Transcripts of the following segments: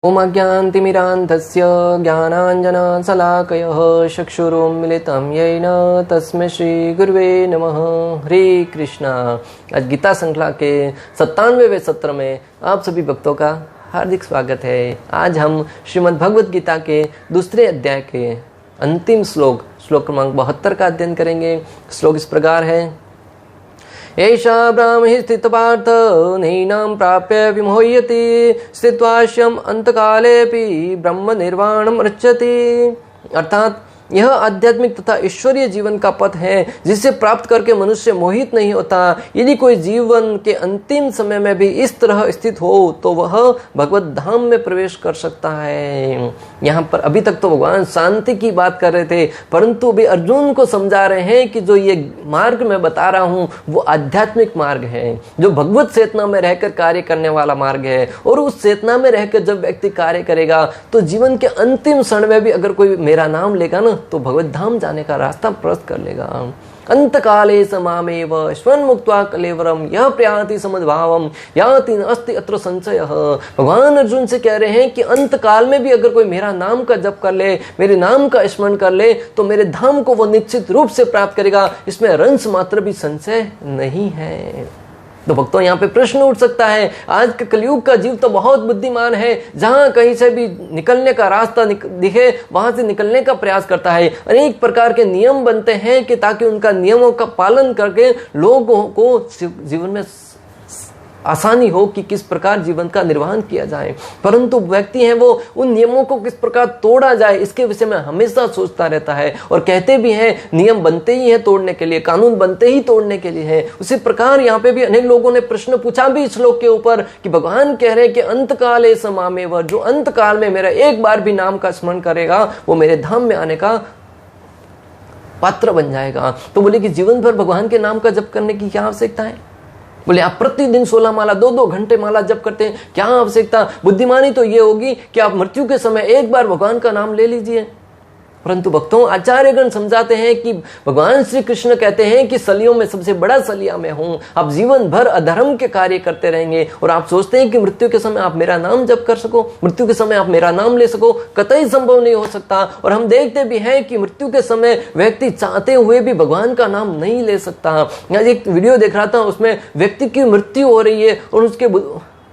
ॐ अज्ञानतिमिरान्धस्य ज्ञानाञ्जनशलाकयः चक्षुरुन्मीलितं येन तस्मै श्रीगुरुवे नमः। हरे कृष्णा। आज गीता श्रृंखला के 97वें सत्र में आप सभी भक्तों का हार्दिक स्वागत है। आज हम श्रीमद् भगवद गीता के दूसरे अध्याय के अंतिम श्लोक क्रमांक 72 का अध्ययन करेंगे। श्लोक इस प्रकार है। एषा ब्राह्मी स्थितपार्थ नैनां प्राप्य विमोह्यति स्थित्वाश्यम अंतकालेऽपि ब्रह्म निर्वाणम रचति। अर्थात यह आध्यात्मिक तथा ईश्वरीय जीवन का पथ है जिसे प्राप्त करके मनुष्य मोहित नहीं होता। यदि कोई जीवन के अंतिम समय में भी इस तरह स्थित हो तो वह भगवत धाम में प्रवेश कर सकता है। यहाँ पर अभी तक तो भगवान शांति की बात कर रहे थे, परंतु अभी अर्जुन को समझा रहे हैं कि जो ये मार्ग मैं बता रहा हूँ वो आध्यात्मिक मार्ग है, जो भगवत चेतना में रहकर कार्य करने वाला मार्ग है। और उस चेतना में रहकर जब व्यक्ति कार्य करेगा तो जीवन के अंतिम क्षण में भी अगर कोई मेरा नाम लेगा ना तो भगवत धाम जाने का रास्ता प्रशस्त कर लेगा। अंत काले समामेव स्वयं मुक्त्वा कलेवरम यह प्रयाति समद्भावम याति नास्ति अत्र संशयः। भगवान अर्जुन से कह रहे हैं कि अंत काल में भी अगर कोई मेरा नाम का जप कर ले, मेरे नाम का स्मरण कर ले तो मेरे धाम को वो निश्चित रूप से प्राप्त करेगा। इसमें रंस मात्र भी संशय नहीं है। तो भक्तों यहाँ पे प्रश्न उठ सकता है, आज के कलयुग का जीव तो बहुत बुद्धिमान है, जहां कहीं से भी निकलने का रास्ता दिखे वहां से निकलने का प्रयास करता है। अनेक प्रकार के नियम बनते हैं कि ताकि उनका नियमों का पालन करके लोगों को जीवन में आसानी हो कि किस प्रकार जीवन का निर्वहन किया जाए। परंतु व्यक्ति है वो उन नियमों को किस प्रकार तोड़ा जाए इसके विषय में हमेशा सोचता रहता है। और कहते भी हैं नियम बनते ही हैं तोड़ने के लिए, कानून बनते ही तोड़ने के लिए है। उसी प्रकार यहाँ पे भी अनेक लोगों ने प्रश्न पूछा भी इस श्लोक के ऊपर कि भगवान कह रहे हैं कि अंत काले समामेव, जो अंत काल में मेरा एक बार भी नाम का स्मरण करेगा वो मेरे धाम में आने का पात्र बन जाएगा। तो बोले कि जीवन भर भगवान के नाम का जप करने की क्या आवश्यकता है? बोले आप प्रतिदिन 16 माला 2-2 घंटे माला जप करते हैं, क्या आवश्यकता? बुद्धिमानी तो ये होगी कि आप मृत्यु के समय एक बार भगवान का नाम ले लीजिए। परंतु भक्तों आचार्यगण समझाते हैं कि भगवान श्री कृष्ण कहते हैं कि सलियों में सबसे बड़ा सलिया मैं हूं। आप जीवन भर अधर्म के कार्य करते रहेंगे और आप सोचते हैं कि मृत्यु के समय आप मेरा नाम जप कर सको, मृत्यु के समय आप मेरा नाम ले सको, कतई संभव नहीं हो सकता। और हम देखते भी हैं कि मृत्यु के समय व्यक्ति चाहते हुए भी भगवान का नाम नहीं ले सकता। आज एक वीडियो देख रहा था, उसमें व्यक्ति की मृत्यु हो रही है और उसके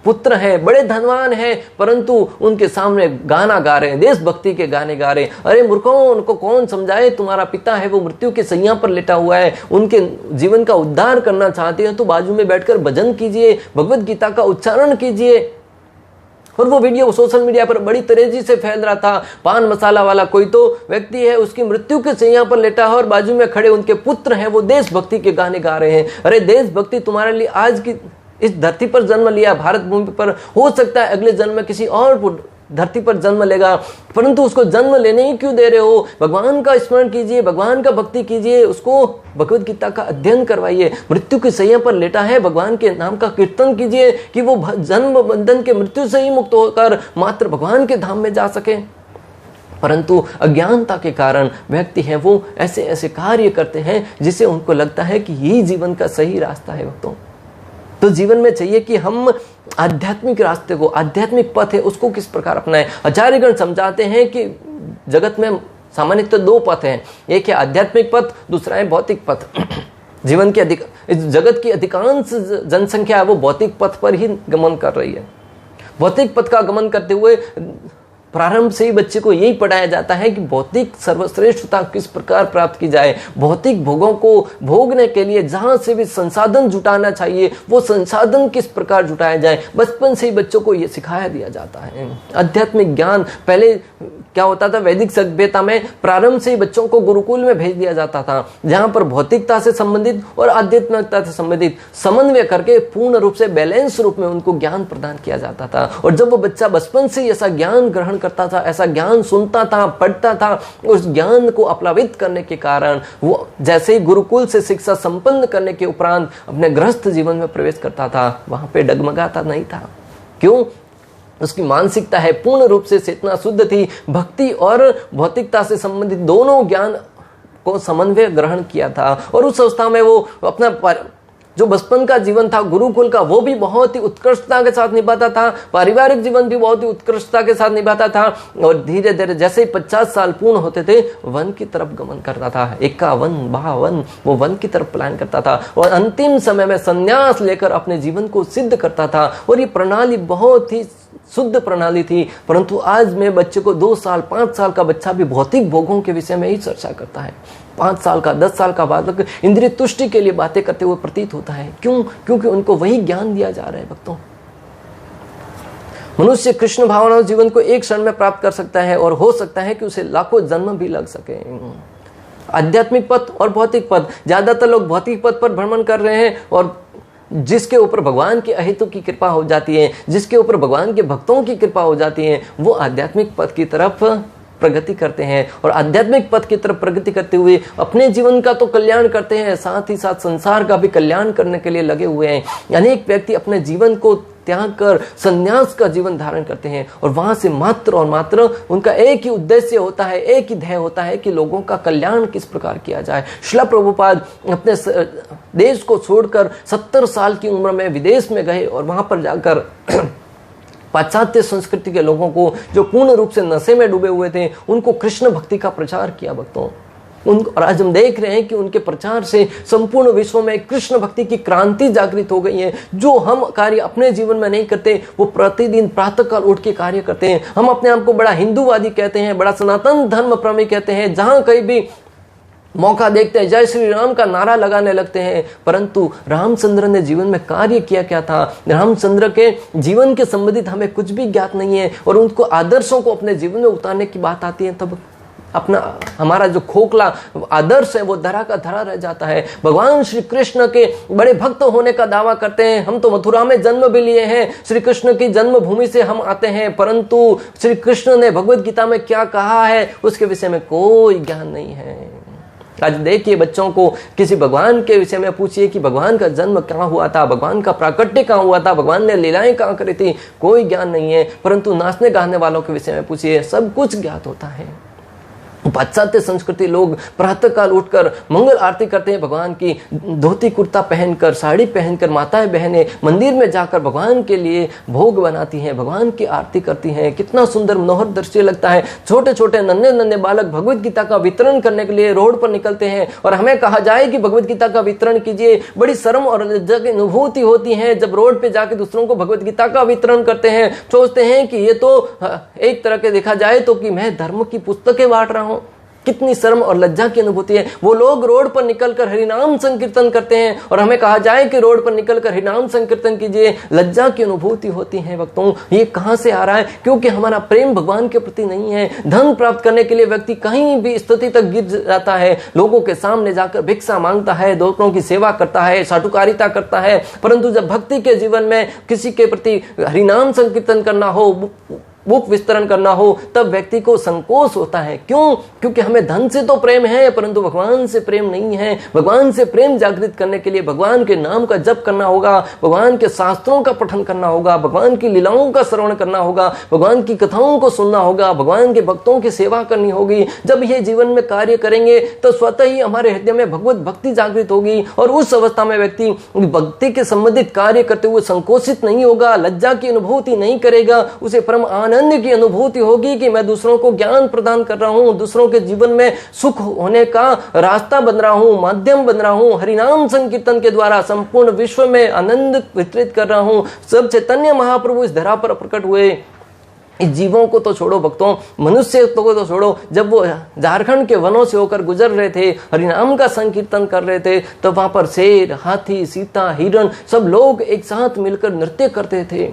पुत्र हैं, बड़े धनवान हैं, परंतु उनके सामने गाना गा रहे हैं, देशभक्ति के गाने गा रहे हैं। अरे मूर्खों, उनको कौन समझाए? तुम्हारा पिता है वो मृत्यु के सैया पर लेटा हुआ है, उनके जीवन का उद्धार करना चाहते हैं तो बाजू में बैठकर भजन कीजिए, भगवत गीता का उच्चारण कीजिए। और वो वीडियो सोशल मीडिया पर बड़ी तेजी से फैल रहा था। पान मसाला वाला कोई तो व्यक्ति है, उसकी मृत्यु के सैया पर लेटा है और बाजू में खड़े उनके पुत्र हैं, वो देशभक्ति के गाने गा रहे हैं। अरे देशभक्ति तुम्हारे लिए आज की इस धरती पर जन्म लिया, भारत भूमि पर, हो सकता है अगले जन्म में किसी और धरती पर जन्म लेगा, परंतु उसको जन्म लेने ही क्यों दे रहे हो? भगवान का स्मरण कीजिए, भगवान का भक्ति कीजिए, उसको भगवत गीता का अध्ययन करवाइए। मृत्यु की सैया पर लेटा है, भगवान के नाम का कीर्तन कीजिए कि वो जन्म बंधन के मृत्यु से ही मुक्त होकर मात्र भगवान के धाम में जा सके। परंतु अज्ञानता के कारण व्यक्ति है वो ऐसे ऐसे कार्य करते हैं जिसे उनको लगता है कि यही जीवन का सही रास्ता है। भक्तों, तो जीवन में चाहिए कि हम आध्यात्मिक रास्ते को, आध्यात्मिक पथ है उसको किस प्रकार अपनाएं। आचार्यगण समझाते हैं कि जगत में सामान्यतः 2 पथ हैं, एक है आध्यात्मिक पथ, दूसरा है भौतिक पथ। जीवन के इस जगत की अधिकांश जनसंख्या वो भौतिक पथ पर ही गमन कर रही है। भौतिक पथ का गमन करते हुए प्रारंभ से ही बच्चे को यही पढ़ाया जाता है कि भौतिक सर्वश्रेष्ठता किस प्रकार प्राप्त की जाए। भौतिक भोगों को भोगने के लिए जहां से भी संसाधन जुटाना चाहिए वो संसाधन किस प्रकार जुटाया जाए, बचपन से ही बच्चों को यह सिखाया दिया जाता है। आध्यात्मिक ज्ञान पहले क्या होता था, वैदिक सभ्यता में प्रारंभ से ही बच्चों को गुरुकुल में भेज दिया जाता था, जहां पर भौतिकता से संबंधित और आध्यात्मिकता से संबंधित समन्वय करके पूर्ण रूप से बैलेंस रूप में उनको ज्ञान प्रदान किया जाता था। और जब वो बच्चा बचपन से ऐसा ज्ञान ग्रहण करता था, ऐसा ज्ञान सुनता था, पढ़ता था, उस ज्ञान को अपलावित करने के कारण वो जैसे ही गुरुकुल से शिक्षा संपन्न करने के उपरांत अपने गृहस्थ जीवन में प्रवेश करता था, वहां पे डगमगाता नहीं था। क्यों? उसकी मानसिकता है पूर्ण रूप से चेतना शुद्ध थी, भक्ति और भौतिकता से संबंधित दोनों ज्ञान को समन्वय ग्रहण किया था। और उस अवस्था में वो अपना जो बचपन का जीवन था गुरुकुल का, वो भी बहुत ही उत्कृष्टता के साथ निभाता था, पारिवारिक जीवन भी बहुत ही उत्कृष्टता के साथ निभाता था, और धीरे धीरे जैसे ही 50 साल पूर्ण होते थे वन की तरफ गमन करता था, 51 52 वो वन की तरफ प्लान करता था, और अंतिम समय में संन्यास लेकर अपने जीवन को सिद्ध करता था। और ये प्रणाली बहुत ही शुद्ध प्रणाली थी। परंतु आज में बच्चे को 2 साल 5 साल का बच्चा भी भौतिक भोगों के विषय में ही चर्चा करता है। 5 साल का 10 साल का बालक इंद्रिय तुष्टि के लिए बातें करते हुए प्रतीत होता है। क्यों? क्योंकि उनको वही ज्ञान दिया जा रहा है। भक्तों, मनुष्य कृष्ण भावना जीवन को एक क्षण में प्राप्त कर सकता है, और हो सकता है कि उसे लाखों जन्म भी लग सके। आध्यात्मिक पथ और भौतिक पथ, ज्यादातर लोग भौतिक पथ पर भ्रमण कर रहे हैं, और जिसके ऊपर भगवान की अहेतु की कृपा हो जाती है, जिसके ऊपर भगवान के भक्तों की कृपा हो जाती है, वो आध्यात्मिक पथ की तरफ प्रगति करते हैं, और आध्यात्मिक पथ की तरफ प्रगति करते हुए अपने जीवन का तो कल्याण करते हैं, साथ ही साथ संसार का भी कल्याण करने के लिए लगे हुए हैं। अनेक व्यक्ति अपने जीवन को त्याग कर संन्यास का जीवन धारण करते हैं, और वहां से मात्र और मात्र उनका एक ही उद्देश्य होता है, एक ही ध्येय होता है कि लोगों का कल्याण किस प्रकार किया जाए। श्रील प्रभुपाद अपने देश को छोड़कर 70 साल की उम्र में विदेश में गए, और वहां पर जाकर पाश्चात्य संस्कृति के लोगों को, जो पूर्ण रूप से नशे में डूबे हुए थे, उनको कृष्ण भक्ति का प्रचार किया। भक्तों, और आज हम देख रहे हैं कि उनके प्रचार से संपूर्ण विश्व में कृष्ण भक्ति की क्रांति जागृत हो गई है। जो हम कार्य अपने जीवन में नहीं करते, वो प्रतिदिन प्रातःकाल उठ के कार्य करते हैं। हम अपने आप को बड़ा हिंदूवादी कहते हैं, बड़ा सनातन धर्म प्रेमी कहते हैं, जहां कहीं भी मौका देखते हैं जय श्री राम का नारा लगाने लगते हैं। परंतु रामचंद्र ने जीवन में कार्य किया क्या था? रामचंद्र के जीवन के संबंधित हमें कुछ भी ज्ञात नहीं है, और उनको आदर्शों को अपने जीवन में उतारने की बात आती है, तब अपना हमारा जो खोखला आदर्श है वो धरा का धरा रह जाता है। भगवान श्री कृष्ण के बड़े भक्त होने का दावा करते हैं, हम तो मथुरा में जन्म भी लिए हैं, श्री कृष्ण की जन्मभूमि से हम आते हैं, परंतु श्री कृष्ण ने भगवत गीता में क्या कहा है उसके विषय में कोई ज्ञान नहीं है। आज देखिए, बच्चों को किसी भगवान के विषय में पूछिए कि भगवान का जन्म कहाँ हुआ था, भगवान का प्राकट्य कहाँ हुआ था, भगवान ने लीलाएं कहाँ करी थी, कोई ज्ञान नहीं है। परंतु नाचने गाने वालों के विषय में पूछिए, सब कुछ ज्ञात होता है। पाश्चात्य संस्कृति लोग प्रातःकाल उठकर मंगल आरती करते हैं, भगवान की धोती कुर्ता पहनकर, साड़ी पहनकर माताएं बहनें मंदिर में जाकर भगवान के लिए भोग बनाती हैं, भगवान की आरती करती हैं। कितना सुंदर मनोहर दृश्य लगता है। छोटे छोटे नन्हे नन्हे बालक भगवत गीता का वितरण करने के लिए रोड पर निकलते हैं, और हमें कहा जाए कि भगवत गीता का वितरण कीजिए, बड़ी शर्म और लज्जा की अनुभूति होती है जब रोड पे जाकर दूसरों को भगवत गीता का वितरण करते हैं। सोचते हैं कि ये तो एक तरह के देखा जाए तो कि मैं धर्म की पुस्तकें बांट रहा हूं। कितनी शर्म और लज्जा की अनुभूति है। वो लोग रोड पर निकलकर हरिनाम संकीर्तन करते हैं, और हमें कहा जाए कि रोड पर निकलकर हरिनाम संकीर्तन कीजिए, लज्जा की अनुभूति होती है। भक्तों, ये कहां से आ रहा है? क्योंकि हमारा प्रेम भगवान के प्रति नहीं है। धन प्राप्त करने के लिए व्यक्ति कहीं भी स्थिति तक गिर जाता है, लोगों के सामने जाकर भिक्षा मांगता है, दूसरों की सेवा करता है, साधुकारिता करता है। परंतु जब भक्ति के जीवन में किसी के प्रति हरिनाम संकीर्तन करना हो, मुख विस्तरण करना हो, तब व्यक्ति को संकोच होता है। क्यों? क्योंकि हमें धन से तो प्रेम है, परंतु भगवान से प्रेम नहीं है। भगवान से प्रेम जागृत करने के लिए भगवान के नाम का जप करना होगा, भगवान के शास्त्रों का पठन करना होगा, भगवान की लीलाओं का श्रवण करना होगा, भगवान की कथाओं को सुनना होगा, भगवान के भक्तों की सेवा करनी होगी। जब ये जीवन में कार्य करेंगे तो स्वतः ही हमारे हृदय में भगवत भक्ति जागृत होगी, और उस अवस्था में व्यक्ति भक्ति के संबंधित कार्य करते हुए संकोचित नहीं होगा, लज्जा की अनुभूति नहीं करेगा। उसे परम आनंद की अनुभूति होगी कि मैं दूसरों को ज्ञान प्रदान कर रहा हूं, दूसरों के जीवन में सुख होने का रास्ता बन रहा हूं, माध्यम बन रहा हूं। हरिनाम संकीर्तन के द्वारा संपूर्ण विश्व में आनंद वितरित कर रहा हूं। सब चैतन्य महाप्रभु इस धरा पर प्रकट हुए। इस जीवों को तो छोड़ो भक्तों, मनुष्य को तो छोड़ो, जब वो झारखंड के वनों से होकर गुजर रहे थे, हरिनाम का संकीर्तन कर रहे थे, तो वहां पर शेर, हाथी, सीता, हिरण सब लोग एक साथ मिलकर नृत्य करते थे।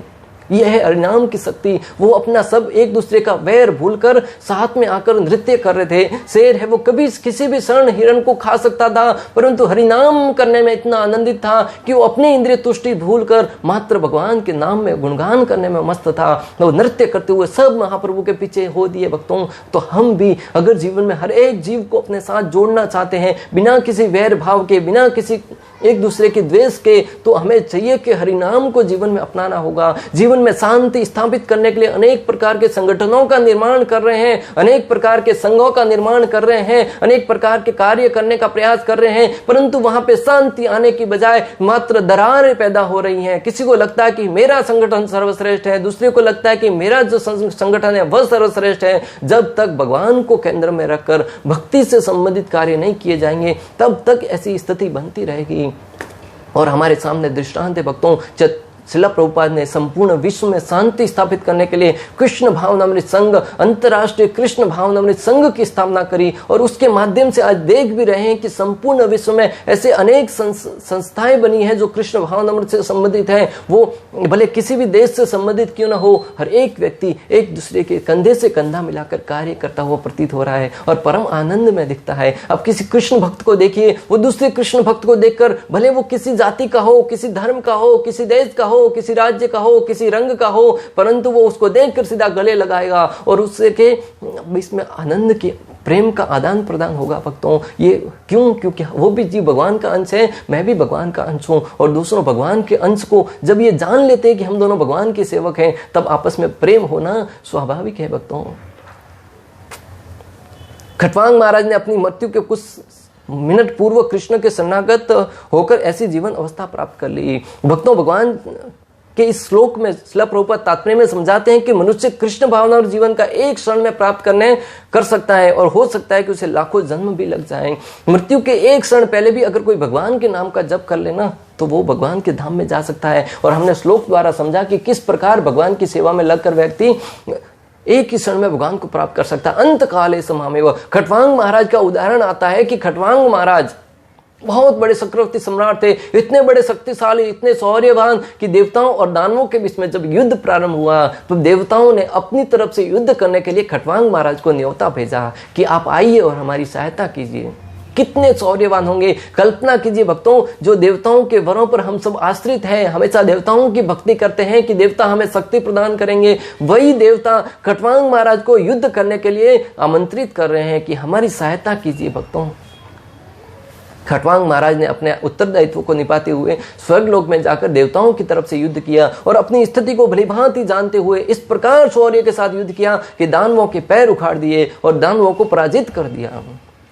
यह है हरिनाम की शक्ति। वो अपना सब एक दूसरे का वैर भूलकर साथ में आकर नृत्य कर रहे थे। शेर है वो कभी किसी भी क्षण हिरण को खा सकता था, परंतु हरिनाम करने में इतना आनंदित था कि वो अपनी इंद्रिय तुष्टि भूलकर मात्र भगवान के नाम में गुणगान करने में मस्त था। वो नृत्य करते हुए सब महाप्रभु के पीछे हो दिए। भक्तों, तो हम भी अगर जीवन में हर एक जीव को अपने साथ जोड़ना चाहते हैं, बिना किसी वैर भाव के, बिना किसी एक दूसरे के द्वेष के, तो हमें चाहिए कि हरिनाम को जीवन में अपनाना होगा। जीवन में शांति स्थापित करने के लिए अनेक प्रकार के संगठनों का निर्माण कर रहे हैं, अनेक प्रकार के संघों का निर्माण कर रहे हैं, अनेक प्रकार के कार्य करने का प्रयास कर रहे हैं, परंतु वहां पे शांति आने की बजाय मात्र दरारें पैदा हो रही हैं। किसी को लगता है कि मेरा संगठन सर्वश्रेष्ठ है, दूसरे को लगता है कि मेरा जो संगठन है वह सर्वश्रेष्ठ है। जब तक भगवान को केंद्र में रखकर भक्ति से संबंधित कार्य नहीं किए जाएंगे, तब तक ऐसी स्थिति बनती रहेगी। और हमारे सामने दृष्टांत है भक्तों, शिला प्रभुपाद ने संपूर्ण विश्व में शांति स्थापित करने के लिए कृष्ण भावनामृत संघ, अंतर्राष्ट्रीय कृष्ण भावनामृत संघ की स्थापना करी। और उसके माध्यम से आज देख भी रहे हैं कि संपूर्ण विश्व में ऐसे अनेक संस्थाएं बनी हैं जो कृष्ण भावनामृत से संबंधित हैं। वो भले किसी भी देश से संबंधित क्यों ना हो, हर एक व्यक्ति एक दूसरे के कंधे से कंधा मिलाकर कार्य करता हुआ प्रतीत हो रहा है और परम आनंद में दिखता है। अब किसी कृष्ण भक्त को देखिए, वो दूसरे कृष्ण भक्त को देखकर, भले वो किसी जाति का हो, किसी धर्म का हो, किसी देश का हो, किसी राज्य का हो, किसी रंग का हो, परंतु वो उसको देखकर सीधा गले लगाएगा और उससे के इसमें आनंद की, प्रेम का आदान प्रदान होगा भक्तों। ये क्यों? क्योंकि वो भी जी भगवान का अंश है, मैं भी भगवान का अंश हूं, और दूसरों भगवान के अंश को जब ये जान लेते हैं कि हम दोनों भगवान के सेवक हैं, तब आपस में प्रेम होना स्वाभाविक है भक्तों। खटवांग महाराज ने अपनी मृत्यु के कुछ मिनट पूर्व कृष्ण के शरणागत होकर ऐसी जीवन अवस्था प्राप्त कर ली। भक्तों, भगवान के इस श्लोक में शिला प्रभुपाद तात्पर्य में समझाते हैं कि मनुष्य कृष्ण भावना और जीवन का एक क्षण में प्राप्त कर सकता है, और हो सकता है कि उसे लाखों जन्म भी लग जाएं। मृत्यु के एक क्षण पहले भी अगर कोई भगवान के नाम का जप कर लेना, तो वो भगवान के धाम में जा सकता है। और हमने श्लोक द्वारा समझा कि किस प्रकार भगवान की सेवा में लगकर व्यक्ति एक ही क्षण में भगवान को प्राप्त कर सकता है। अंत काले समामेव। खटवांग महाराज का उदाहरण आता है कि खटवांग महाराज बहुत बड़े चक्रवर्ती सम्राट थे, इतने बड़े शक्तिशाली, इतने शौर्यवान कि देवताओं और दानवों के बीच में जब युद्ध प्रारंभ हुआ, तो देवताओं ने अपनी तरफ से युद्ध करने के लिए खटवांग महाराज को न्योता भेजा कि आप आइए और हमारी सहायता कीजिए। कितने शौर्यवान होंगे, कल्पना कीजिए भक्तों। जो देवताओं के वरों पर हम सब आश्रित हैं, हमेशा देवताओं की भक्ति करते हैं कि देवता हमें शक्ति प्रदान करेंगे, वही देवता खटवांग महाराज को युद्ध करने के लिए आमंत्रित कर रहे हैं कि हमारी सहायता कीजिए भक्तों। खटवांग महाराज ने अपने उत्तरदायित्व को निभाते हुए स्वर्गलोक में जाकर देवताओं की तरफ से युद्ध किया और अपनी स्थिति को भलीभांति जानते हुए इस प्रकार शौर्य के साथ युद्ध किया कि दानवों के पैर उखाड़ दिए और दानवों को पराजित कर दिया।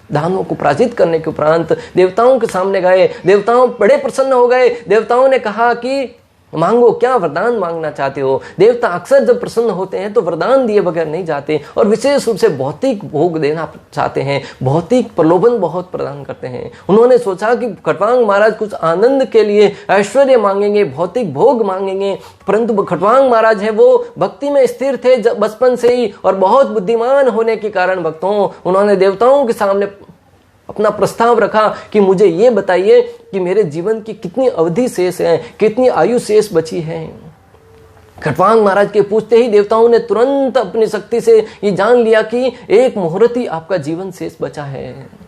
दानवों को पराजित करने के उपरांत देवताओं के सामने गए, देवताओं बड़े प्रसन्न हो गए। देवताओं ने कहा कि मांगो, क्या वरदान मांगना चाहते हो। देवता अक्सर जब प्रसन्न होते हैं तो वरदान दिए बगैर नहीं जाते, और विशेष रूप से भौतिक भोग देना चाहते हैं, भौतिक प्रलोभन बहुत प्रदान करते हैं। उन्होंने सोचा कि खटवांग महाराज कुछ आनंद के लिए ऐश्वर्य मांगेंगे, भौतिक भोग मांगेंगे, परंतु खटवांग महाराज है वो भक्ति में स्थिर थे बचपन से ही, और बहुत बुद्धिमान होने के कारण भक्तों उन्होंने देवताओं के सामने अपना प्रस्ताव रखा कि मुझे ये बताइए कि मेरे जीवन की कितनी अवधि शेष है, कितनी आयु शेष बची है। खटवांग महाराज के पूछते ही देवताओं ने तुरंत अपनी शक्ति से ये जान लिया कि एक मुहूर्त ही आपका जीवन शेष बचा है।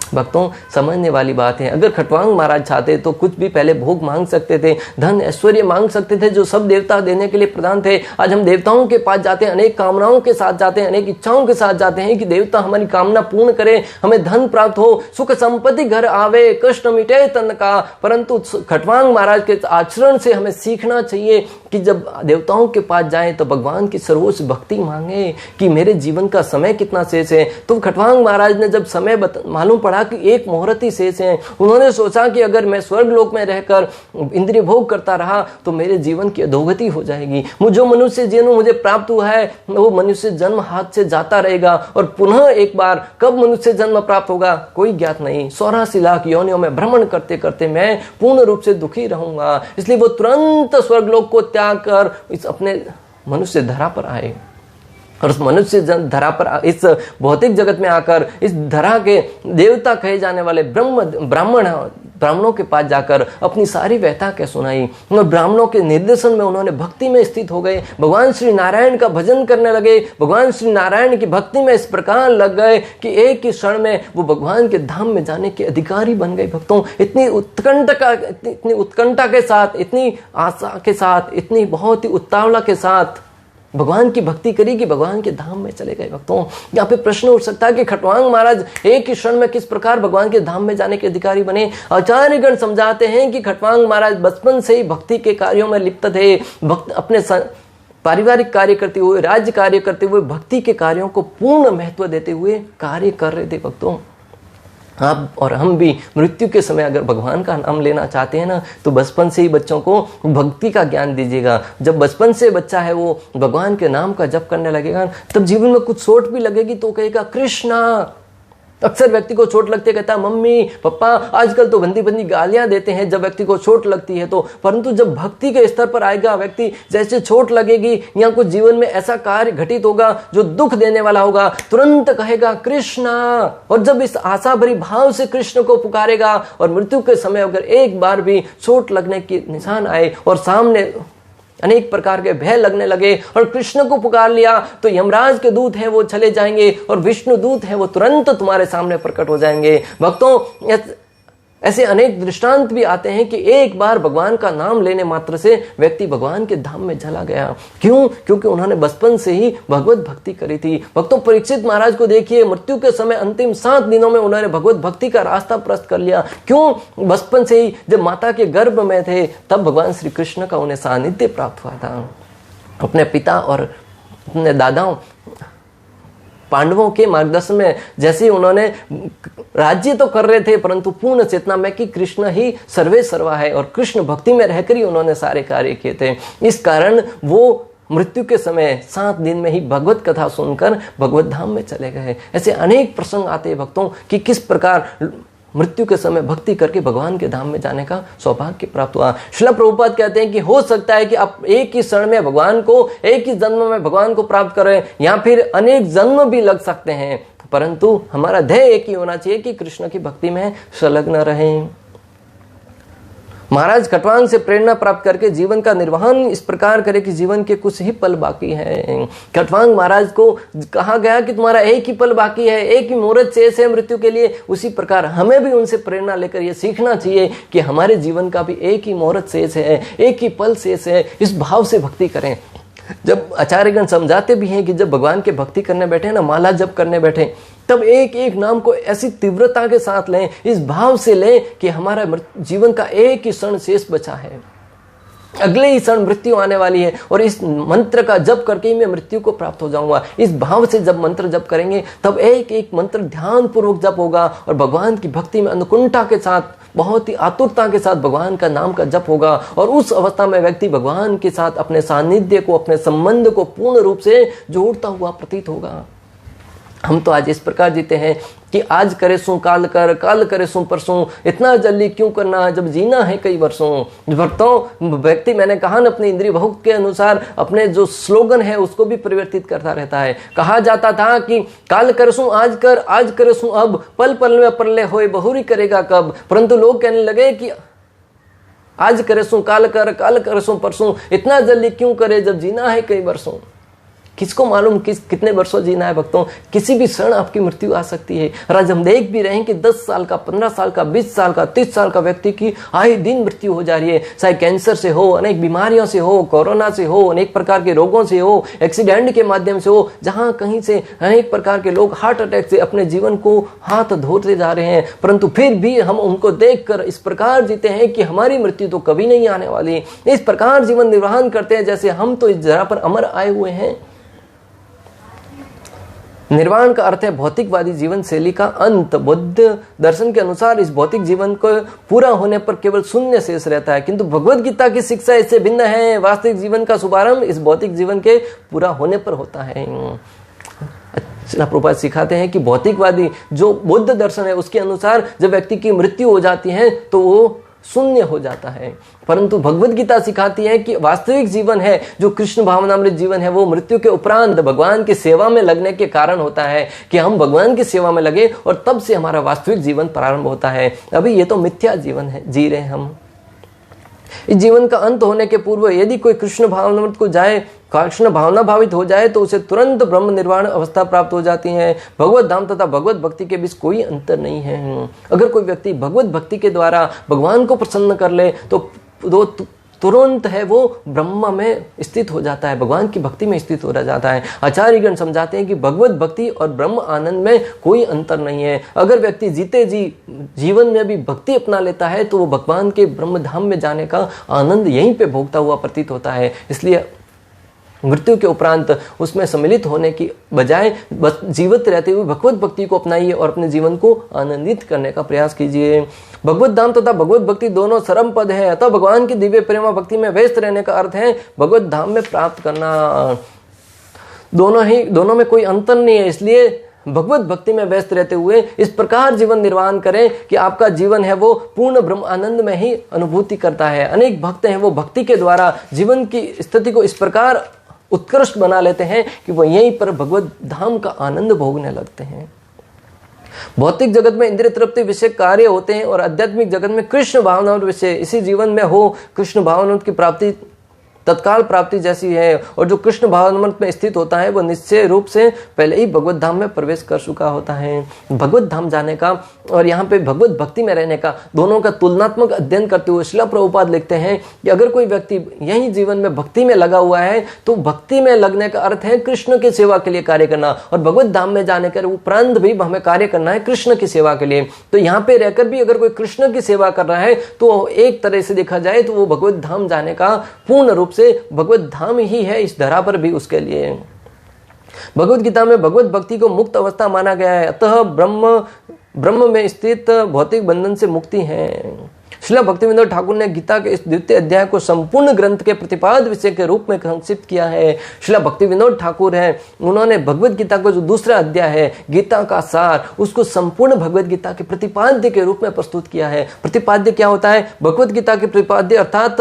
भक्तों, समझने वाली बात है। अगर खटवांग महाराज चाहते तो कुछ भी पहले भोग मांग सकते थे, धन ऐश्वर्य मांग सकते थे, जो सब देवता देने के लिए प्रदान थे। आज हम देवताओं के पास जाते हैं, अनेक कामनाओं के साथ जाते हैं, अनेक इच्छाओं के साथ जाते हैं कि देवता हमारी कामना पूर्ण करे, हमें धन प्राप्त हो, सुख संपत्ति घर आवे, कष्ट मिटे तन का। परंतु खटवांग महाराज के आचरण से हमें सीखना चाहिए कि जब देवताओं के पास जाएं तो भगवान की सर्वोच्च भक्ति मांगे कि मेरे जीवन का समय कितना शेष है। तो खटवांग महाराज ने जब समय मालूम पड़ा कि एक मुहूर्त ही शेष है, उन्होंने सोचा कि अगर मैं स्वर्ग लोक में रहकर इंद्रिय भोग करता रहा तो मेरे जीवन की अधोगति हो जाएगी। जो मनुष्य जन्म मुझे प्राप्त हुआ है वो मनुष्य जन्म हाथ से जाता रहेगा, और पुनः एक बार कब मनुष्य जन्म प्राप्त होगा कोई ज्ञात नहीं। 84 लाख योनियों में भ्रमण करते करते मैं पूर्ण रूप से दुखी रहूंगा। इसलिए वो तुरंत स्वर्गलोक को त्याग कर इस अपने मनुष्य धरा पर आए, और उस मनुष्य धरा पर, इस भौतिक जगत में आकर इस धरा के देवता कहे जाने वाले ब्राह्मणों के पास जाकर अपनी सारी व्यथा कह सुनाई। और ब्राह्मणों के निर्देशन में उन्होंने भक्ति में स्थित हो गए, भगवान श्री नारायण का भजन करने लगे। भगवान श्री नारायण की भक्ति में इस प्रकार लग गए कि एक ही क्षण में वो भगवान के धाम में जाने के अधिकारी बन गए। भक्तों, इतनी उत्कंठा के साथ, इतनी आशा के साथ, इतनी बहुत ही उत्तावला के साथ भगवान की भक्ति करी कि भगवान के धाम में चले गए। भक्तों, यहाँ पे प्रश्न उठ सकता है कि खटवांग महाराज एक ही क्षण में किस प्रकार भगवान के धाम में जाने के अधिकारी बने। आचार्यगण समझाते हैं कि खटवांग महाराज बचपन से ही भक्ति के कार्यों में लिप्त थे। भक्त अपने पारिवारिक कार्य करते हुए, राज्य कार्य करते हुए, भक्ति के कार्यों को पूर्ण महत्व देते हुए कार्य कर रहे थे। भक्तों, आप और हम भी मृत्यु के समय अगर भगवान का नाम लेना चाहते हैं ना, तो बचपन से ही बच्चों को भक्ति का ज्ञान दीजिएगा। जब बचपन से बच्चा है वो भगवान के नाम का जप करने लगेगा, तब जीवन में कुछ चोट भी लगेगी तो कहेगा कृष्णा। अक्सर व्यक्ति को चोट लगते कहता है मम्मी पापा। आजकल तो गंदी गंदी गालियां देते हैं जब व्यक्ति को चोट लगती है तो, परंतु जब भक्ति के स्तर पर आएगा व्यक्ति, जैसे चोट लगेगी या कुछ जीवन में ऐसा कार्य घटित होगा जो दुख देने वाला होगा, तुरंत कहेगा कृष्णा। और जब इस आशा भरी भाव से कृष्ण को पुकारेगा और मृत्यु के समय अगर एक बार भी चोट लगने की निशान आए और सामने अनेक प्रकार के भय लगने लगे और कृष्ण को पुकार लिया, तो यमराज के दूत हैं वो चले जाएंगे और विष्णु दूत हैं वो तुरंत तुम्हारे सामने प्रकट हो जाएंगे। भक्तों, ऐसे अनेक दृष्टांत भी आते हैं कि एक बार भगवान का नाम लेने मात्र से व्यक्ति भगवान के धाम में चला गया। क्यों? क्योंकि उन्होंने बचपन से ही भगवत भक्ति करी थी। भक्तों, परीक्षित महाराज को देखिए, मृत्यु के समय अंतिम 7 दिनों में उन्होंने भगवत भक्ति का रास्ता प्रस्त कर लिया। क्यों? बचपन से ही जब माता के गर्भ में थे तब भगवान श्री कृष्ण का उन्हें सानिध्य प्राप्त हुआ था। अपने पिता और अपने दादाओं पांडवों के मार्गदर्शन में जैसे ही उन्होंने राज्य तो कर रहे थे, परंतु पूर्ण चेतना में कि कृष्ण ही सर्वे सर्वा है और कृष्ण भक्ति में रहकर ही उन्होंने सारे कार्य किए थे। इस कारण वो मृत्यु के समय 7 दिन में ही भगवत कथा सुनकर भगवत धाम में चले गए। ऐसे अनेक प्रसंग आते हैं भक्तों कि किस प्रकार मृत्यु के समय भक्ति करके भगवान के धाम में जाने का सौभाग्य प्राप्त हुआ। श्रील प्रभुपाद कहते हैं कि हो सकता है कि आप एक ही क्षण में भगवान को, एक ही जन्म में भगवान को प्राप्त करें या फिर अनेक जन्म भी लग सकते हैं, परंतु हमारा ध्येय एक ही होना चाहिए कि कृष्ण की भक्ति में संलग्न रहें। महाराज खटवांग से प्रेरणा प्राप्त करके जीवन का निर्वहन इस प्रकार करे कि जीवन के कुछ ही पल बाकी हैं। खटवांग महाराज को कहा गया कि तुम्हारा एक ही पल बाकी है, एक ही मुहूर्त शेष है मृत्यु के लिए। उसी प्रकार हमें भी उनसे प्रेरणा लेकर यह सीखना चाहिए कि हमारे जीवन का भी एक ही मुहूर्त शेष है, एक ही पल शेष है। इस भाव से भक्ति करें। जब आचार्यगण समझाते भी हैं कि जब भगवान के भक्ति करने बैठे ना, माला जप करने बैठे, तब एक एक नाम को ऐसी तीव्रता के साथ लें, इस भाव से लें कि हमारा जीवन का एक ही क्षण शेष बचा है, अगले ही क्षण मृत्यु आने वाली है और इस मंत्र का जप करके ही मैं मृत्यु को प्राप्त हो जाऊंगा। इस भाव से जब मंत्र जप करेंगे तब एक एक मंत्र ध्यान पूर्वक जप होगा और भगवान की भक्ति में अनुकुंठा के साथ, बहुत ही आतुरता के साथ भगवान का नाम का जप होगा और उस अवस्था में व्यक्ति भगवान के साथ अपने सानिध्य को, अपने संबंध को पूर्ण रूप से जोड़ता हुआ प्रतीत होगा। हम तो आज इस प्रकार जीते हैं कि आज करे सो काल कर, काल करे सो परसों, इतना जल्दी क्यों करना जब जीना है कई वर्षों। भक्तों, व्यक्ति मैंने कहा न अपनी इंद्रिय भोग के अनुसार अपने जो स्लोगन है उसको भी परिवर्तित करता रहता है। कहा जाता था कि काल कर सो आज कर, आज करे सो अब, पल पल में प्रलय होए बहुरी करेगा कब। परंतु लोग कहने लगे कि आज करे सो काल कर, काल करे सो परसों, इतना जल्दी क्यों करे जब जीना है कई वर्षों। किसको मालूम कितने वर्षों जीना है भक्तों। किसी भी क्षण आपकी मृत्यु आ सकती है। और आज हम देख भी रहे हैं कि 10 साल का, 15 साल का, 20 साल का, 30 साल का व्यक्ति की आए दिन मृत्यु हो जा रही है। चाहे कैंसर से हो, अनेक बीमारियों से हो, कोरोना से हो, अनेक प्रकार के रोगों से हो, एक्सीडेंट के माध्यम से हो, जहां कहीं से अनेक प्रकार के लोग हार्ट अटैक से अपने जीवन को हाथ धोते जा रहे हैं। परंतु फिर भी हम उनको देखकर इस प्रकार जीते हैं कि हमारी मृत्यु तो कभी नहीं आने वाली। इस प्रकार जीवन निर्वाहन करते हैं जैसे हम तो इस जगह पर अमर आए हुए हैं। निर्वाण का अर्थ है भौतिकवादी जीवन शैली का अंत। बुद्ध दर्शन के अनुसार इस भौतिक जीवन को पूरा होने पर केवल शून्य शेष रहता है, किंतु भगवत गीता की शिक्षा इससे भिन्न है। वास्तविक जीवन का शुभारंभ इस भौतिक जीवन के पूरा होने पर होता है। प्रभुपाद सिखाते हैं कि भौतिकवादी जो बुद्ध दर्शन है उसके अनुसार जब व्यक्ति की मृत्यु हो जाती है तो वो शून्य हो जाता है, परंतु भगवत गीता सिखाती है कि वास्तविक जीवन है जो कृष्ण भावनामृत जीवन है वो मृत्यु के उपरांत भगवान की सेवा में लगने के कारण होता है कि हम भगवान की सेवा में लगे और तब से हमारा वास्तविक जीवन प्रारंभ होता है। अभी ये तो मिथ्या जीवन है जी रहे हैं हम। इस जीवन का अंत होने के पूर्व यदि कोई कृष्ण भावनामृत को जाए, कृष्ण भावना भावित हो जाए तो उसे तुरंत ब्रह्म निर्वाण अवस्था प्राप्त हो जाती है। भगवत धाम तथा भगवत भक्ति के बीच कोई अंतर नहीं है। अगर कोई व्यक्ति भगवत भक्ति के द्वारा भगवान को प्रसन्न कर ले तो तुरंत है वो ब्रह्म में स्थित हो जाता है, भगवान की भक्ति में स्थित हो जाता है। आचार्यगण समझाते हैं कि भगवत भक्ति और ब्रह्म आनंद में कोई अंतर नहीं है। अगर व्यक्ति जीते जी जीवन में भी भक्ति अपना लेता है तो वो भगवान के ब्रह्म धाम में जाने का आनंद यहीं पे भोगता हुआ प्रतीत होता है। इसलिए मृत्यु के उपरांत उसमें सम्मिलित होने की बजाय बस जीवित रहते हुए भगवत भक्ति को अपनाइए और अपने जीवन को आनंदित करने का प्रयास कीजिए। भगवत धाम तथा भगवत भक्ति दोनों सरम पद है, अतः भगवान की दिव्य प्रेम भक्ति में व्यस्त रहने का अर्थ है भगवत धाम में प्राप्त करना। दोनों में कोई अंतर नहीं है। इसलिए भगवत भक्ति में व्यस्त रहते हुए इस प्रकार जीवन निर्वाह करें कि आपका जीवन है वो पूर्ण ब्रह्म आनंद में ही अनुभूति करता है। अनेक भक्त हैं वो भक्ति के द्वारा जीवन की स्थिति को इस प्रकार उत्कृष्ट बना लेते हैं कि वो यहीं पर भगवत धाम का आनंद भोगने लगते हैं। भौतिक जगत में इंद्रिय तृप्ति विषय कार्य होते हैं और आध्यात्मिक जगत में कृष्ण भावना विषय इसी जीवन में हो कृष्ण भावना की प्राप्ति तत्काल प्राप्ति जैसी है। और जो कृष्ण भावामृत में स्थित होता है वो निश्चय रूप से पहले ही भगवत धाम में प्रवेश कर चुका होता है। भगवत धाम जाने का और यहाँ पे भगवत भक्ति में रहने का दोनों का तुलनात्मक अध्ययन करते हुए श्रील प्रभुपाद लिखते हैं कि अगर कोई व्यक्ति यही जीवन में भक्ति में लगा हुआ है तो भक्ति में लगने का अर्थ है कृष्ण की सेवा के लिए कार्य करना, और भगवत धाम में जाने के उपरांत भी हमें कार्य करना है कृष्ण की सेवा के लिए। तो यहाँ पे रहकर भी अगर कोई कृष्ण की सेवा कर रहा है तो एक तरह से देखा जाए तो वो भगवत धाम जाने का पूर्ण रूप से भगवत धाम ही है इस धरा पर भी उसके लिए। भगवत गीता में भगवत भक्ति को मुक्त अवस्था माना गया है, अतः ब्रह्म में स्थित भौतिक बंधन से मुक्ति है। श्रील भक्तिविनोद ठाकुर ने गीता के इस द्वितीय अध्याय को संपूर्ण ग्रंथ के प्रतिपाद विषय के रूप में संक्षिप्त किया है। श्रील भक्तिविनोद ठाकुर है, उन्होंने भगवत गीता का जो दूसरा अध्याय है गीता का सार उसको संपूर्ण भगवत गीता के प्रतिपाद्य के रूप में प्रस्तुत किया है। प्रतिपाद्य क्या होता है? भगवत गीता के प्रतिपाद्य अर्थात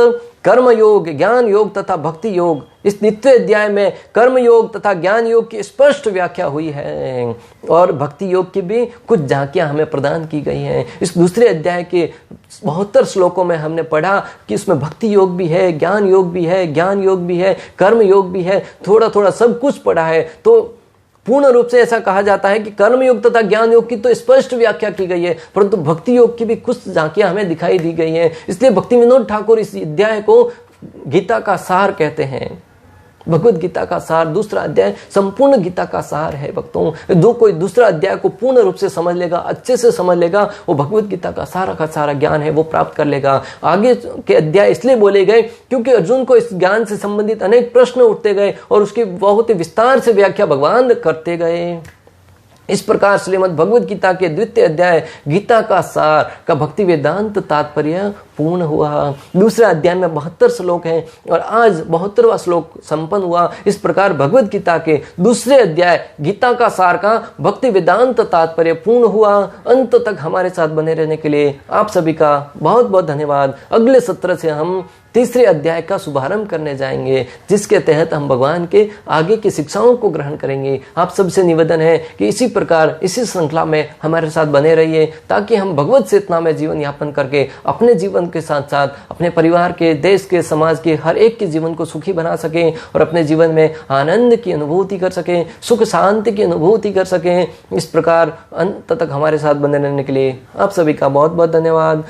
कर्म योग, ज्ञान योग तथा भक्ति योग। इस नित्य अध्याय में कर्म योग तथा ज्ञान योग की स्पष्ट व्याख्या हुई है और भक्ति योग की भी कुछ झांकियां हमें प्रदान की गई हैं। इस दूसरे अध्याय के 72 श्लोकों में हमने पढ़ा कि इसमें भक्ति योग भी है, ज्ञान योग भी है, ज्ञान योग भी है, कर्म योग भी है, थोड़ा थोड़ा सब कुछ पढ़ा है। तो पूर्ण रूप से ऐसा कहा जाता है कि कर्म योग तथा ज्ञान योग की तो स्पष्ट व्याख्या की गई है, परंतु भक्ति योग की भी कुछ झांकियां हमें दिखाई दी गई हैं। इसलिए भक्तिविनोद ठाकुर इस अध्याय को गीता का सार कहते हैं। भगवत गीता का सार दूसरा अध्याय संपूर्ण गीता का सार है। भक्तों जो कोई दूसरा अध्याय को पूर्ण रूप से समझ लेगा, अच्छे से समझ लेगा, वो भगवत गीता का सारा ज्ञान है वो प्राप्त कर लेगा। आगे के अध्याय इसलिए बोले गए क्योंकि अर्जुन को इस ज्ञान से संबंधित अनेक प्रश्न उठते गए और उसकी बहुत ही विस्तार से व्याख्या भगवान करते गए। इस प्रकार श्रीमद् भगवत गीता के द्वितीय अध्याय गीता का सार का भक्ति वेदांत तात्पर्य पूर्ण हुआ। दूसरा अध्याय में 72 श्लोक हैं और आज 72वां श्लोक संपन्न हुआ। इस प्रकार भगवत गीता के दूसरे अध्याय गीता का सार का भक्ति वेदांत तात्पर्य पूर्ण हुआ। अंत तक हमारे साथ बने रहने के लिए आप सभी का बहुत बहुत धन्यवाद। अगले सत्र से हम तीसरे अध्याय का शुभारंभ करने जाएंगे, जिसके तहत हम भगवान के आगे की शिक्षाओं को ग्रहण करेंगे। आप सबसे निवेदन है कि इसी प्रकार इसी श्रृंखला में हमारे साथ बने रहिए ताकि हम भगवत चेतना में जीवन यापन करके अपने जीवन के साथ साथ अपने परिवार के, देश के, समाज के हर एक के जीवन को सुखी बना सकें और अपने जीवन में आनंद की अनुभूति कर सकें, सुख शांति की अनुभूति कर सकें। इस प्रकार अंत तक हमारे साथ बने रहने के लिए आप सभी का बहुत बहुत धन्यवाद।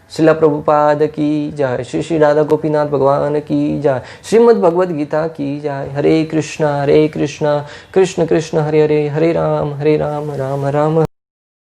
श्रील प्रभुपाद की जय, श्री श्री राधा गोपीनाथ भगवान की जय, श्रीमद् भगवद गीता की जय। हरे कृष्णा कृष्ण कृष्ण हरे हरे, हरे राम राम राम।